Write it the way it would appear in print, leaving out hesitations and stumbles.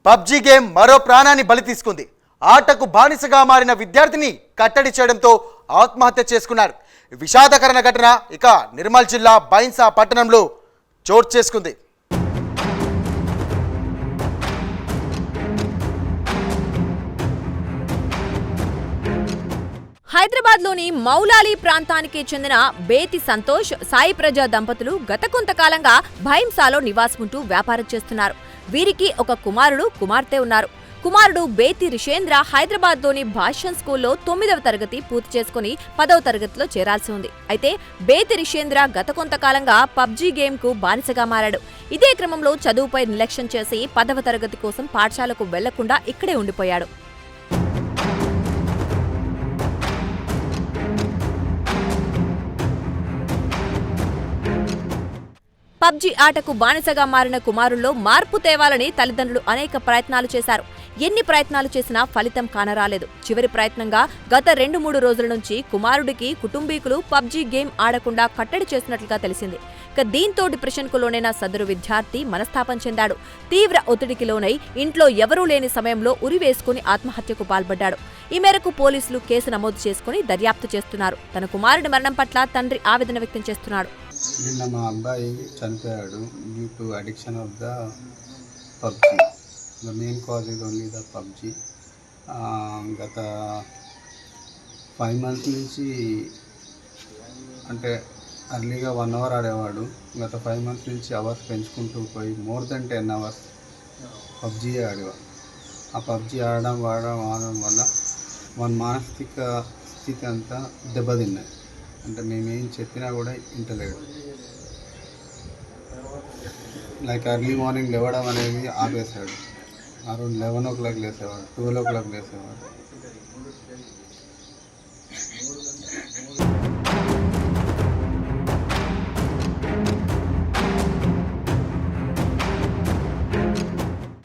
PUBG game మరో ప్రాణాన్ని బలి తీసుకుంది. ఆటకు బానిసగా మారిన విద్యార్థిని కట్టడి చేయడంతో ఆత్మహత్య చేసుకున్నారు. విషాదకరణ ఘటన ఇక నిర్మల్ జిల్లా బైన్సా పట్టణంలో చోటు చేసుకుంది. హైదరాబాద్లోని మౌలాలి ప్రాంతానికి చెందిన బేతి సంతోష్, సాయి ప్రజా దంపతులు గత కొంతకాలంగా భైంసాలో నివాసముంటూ వ్యాపారం చేస్తున్నారు. వీరికి ఒక కుమారుడు, కుమార్తె ఉన్నారు. కుమారుడు బేతి రిషేంద్ర హైదరాబాద్లోని భాష్యం స్కూల్లో 9వ తరగతి పూర్తి చేసుకుని 10వ తరగతిలో చేరాల్సి ఉంది. అయితే బేతి రిషేంద్ర గత కొంతకాలంగా పబ్జీ గేమ్కు బానిసగా మారాడు. ఇదే క్రమంలో చదువుపై నిర్లక్ష్యం చేసి 10వ తరగతి కోసం పాఠశాలకు వెళ్లకుండా ఇక్కడే ఉండిపోయాడు. పబ్జీ ఆటకు బానిసగా మారిన కుమారుల్లో మార్పు తేవాలని తల్లిదండ్రులు అనేక ప్రయత్నాలు చేశారు. ఎన్ని ప్రయత్నాలు చేసినా ఫలితం కానరాలేదు. చివరి ప్రయత్నంగా గత 2-3 రోజుల నుంచి కుమారుడికి కుటుంబీకులు పబ్జీ గేమ్ ఆడకుండా కట్టడి చేసినట్లుగా తెలిసింది. దీంతో డిప్రెషన్కు లోనైన సదరు విద్యార్థి మనస్తాపం చెందాడు. తీవ్ర ఒత్తిడికి లోనై ఇంట్లో ఎవరూ లేని సమయంలో ఉరివేసుకుని ఆత్మహత్యకు పాల్పడ్డాడు. ఈ మేరకు పోలీసులు కేసు నమోదు చేసుకుని దర్యాప్తు చేస్తున్నారు. తన కుమారుడి మరణం పట్ల తండ్రి ఆవేదన వ్యక్తం చేస్తున్నాడు. నిన్న మా అబ్బాయి చనిపోయాడు due to addiction of the PUBG. The main cause is only the PUBG. గత 5 months నుంచి అంటే అర్లీగా 1 hour ఆడేవాడు. గత 5 months నుంచి అవర్స్ పెంచుకుంటూ పోయి మోర్ దెన్ 10 hours పబ్జీ ఆడేవాడు. ఆ పబ్జీ ఆడడం వల్ల మన మానసిక స్థితి అంతా దెబ్బతిన్నది. అంటే మేమేం చెప్పినా కూడా ఇంటలేడు. లైక్ ఎర్లీ మార్నింగ్ లేవడం అనేది ఆపేశాడు. Around 11 o'clock లేసేవాడు, 12 o'clock లేసేవాడు.